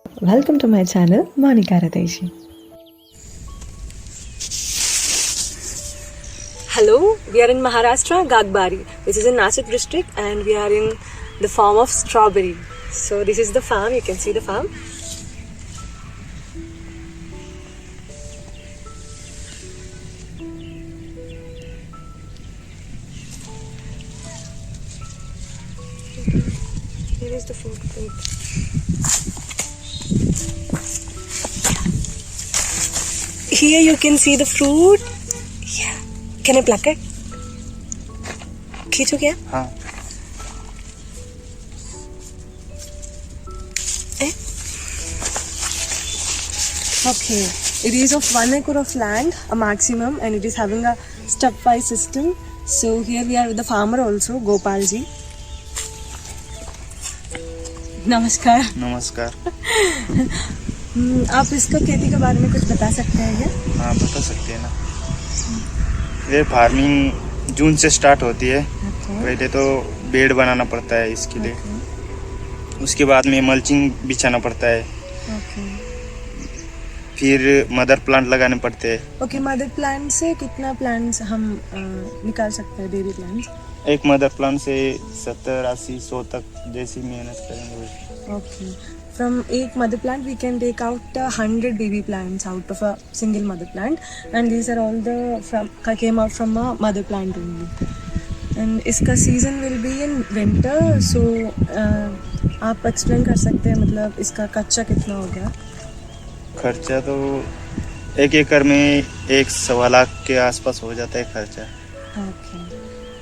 Welcome to my channel, Monica Radeshi. Hello, we are in Maharashtra, Gagbari, which is in Nashik district, and we are in the farm of strawberry. So this is the farm, you can see the farm. Here is the footprint. Here you can see the fruit. Yeah. Can I pluck it? खींचो क्या? हाँ. Okay. It is of 1 acre of land, a maximum, and it is having a stepwise system. So here we are with the farmer also, Gopal ji. नमस्कार. नमस्कार. आप इसका खेती के बारे में कुछ बता सकते हैं क्या? हाँ, बता सकते हैं ना. ये फार्मिंग जून से स्टार्ट होती है. पहले तो बेड बनाना पड़ता है इसके लिए. उसके बाद में मल्चिंग बिछाना पड़ता है. फिर मदर प्लांट लगाने पड़ते हैं. ओके, मदर प्लांट से कितना प्लांट्स हम निकाल सकते हैं, बेबी प्लांट्स? एक मदर प्लांट से 70, 80, 100 तक जैसी मेहनत करेंगे. ओके, from एक mother plant we can take out 100 baby plants out of a single mother plant, and these are all the came out from a mother plant only. And इसका season will be in winter, so आप explain कर सकते हैं मतलब इसका खर्चा कितना हो गया? खर्चा तो 1 एकड़ में 1.25 लाख के आसपास हो जाता है खर्चा. Okay,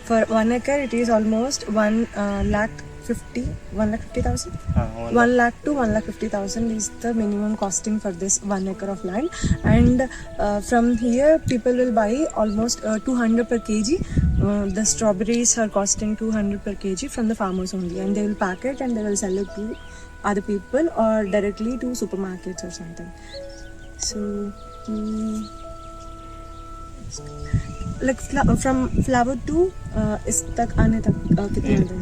for 1 acre it is almost 1,50,000. हाँ, 1 lakh to 1,50,000 is the minimum costing for this 1 acre of land, and from here people will buy almost 200 per kg. The strawberries are costing 200 per kg from the farmers only, and they will pack it and they will sell it to other people or directly to supermarkets or something. So like from flower to इस तक आने तक कितने दिन?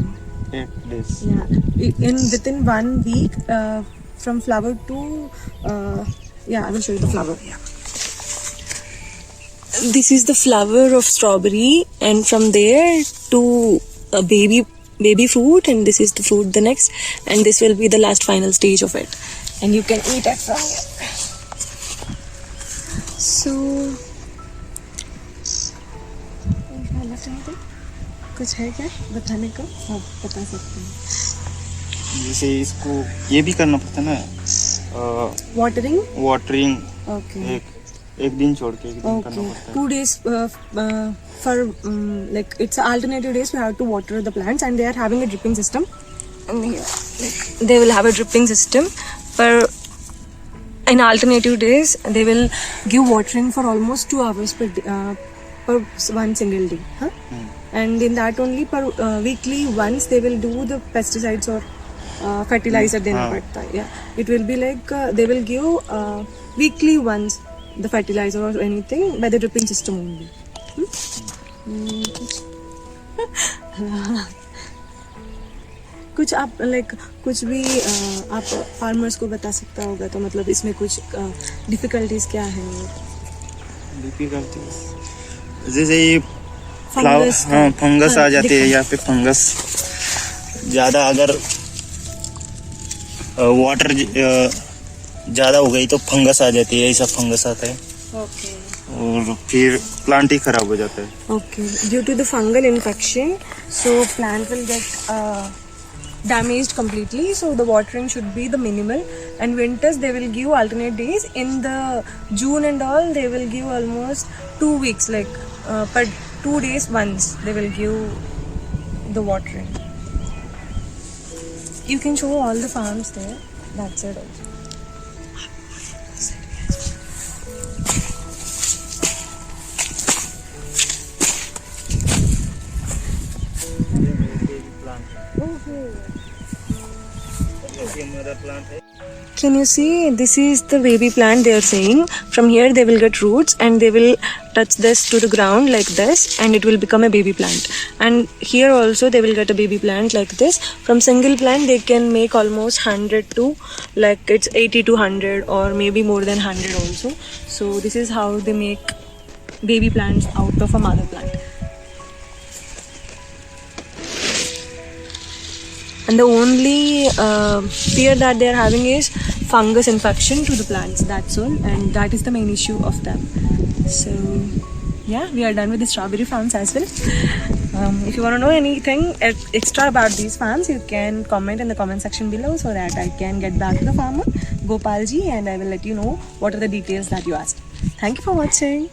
8 days. Yeah, within 1 week from flower to yeah, I will show you the flower. Yeah, this is the flower of strawberry, and from there to a baby fruit, and this is the fruit the next, and this will be the last final stage of it, and you can eat it from here. So कुछ है क्या बताने को? आप बता सकते हैं. जैसे इसको ये भी करना पड़ता है ना, वाटरिंग. ओके. एक दिन छोड़ के एक दिन करना पड़ता है. 2 days for like it's alternative days we have to water the plants, and they are having a dripping system, and here like they will have a dripping system for in alternative days. They will give watering for almost 2 hours per one single day, huh? And in that only per weekly once they will do the pesticides or fertilizer देना पड़ता है. Yeah, it will be like they will give weekly once the fertilizer or anything by the dripping system only. कुछ आप like कुछ भी आप farmers को बता सकता होगा तो मतलब इसमें कुछ difficulties क्या है? Difficulties जैसे ये फंगस. हाँ, फंगस आ जाते हैं. या फिर फंगस ज़्यादा अगर वाटर ज़्यादा हो गई तो फंगस आ जाती है. ऐसा फंगस आता है. Okay. और फिर प्लांट ही खराब हो जाता है. Okay, due to the fungal infection, so plant will get damaged completely. So the watering should be the minimal, and winters they will give alternate days. In the June and all they will give almost 2 weeks, like per 2 days once they will give the watering. You can show all the farms there. That's it also. Can you see? This is the baby plant they are saying. From here they will get roots and they will touch this to the ground like this and it will become a baby plant. And here also they will get a baby plant like this. From single plant they can make almost 100 to like it's 80 to 100 or maybe more than 100 also. So this is how they make baby plants out of a mother plant. And the only fear that they are having is fungus infection to the plants. That's all, and that is the main issue of them. So yeah, we are done with the strawberry farms as well. If you want to know anything extra about these farms, you can comment in the comment section below so that I can get back to the farmer Gopalji and I will let you know what are the details that you asked. Thank you for watching.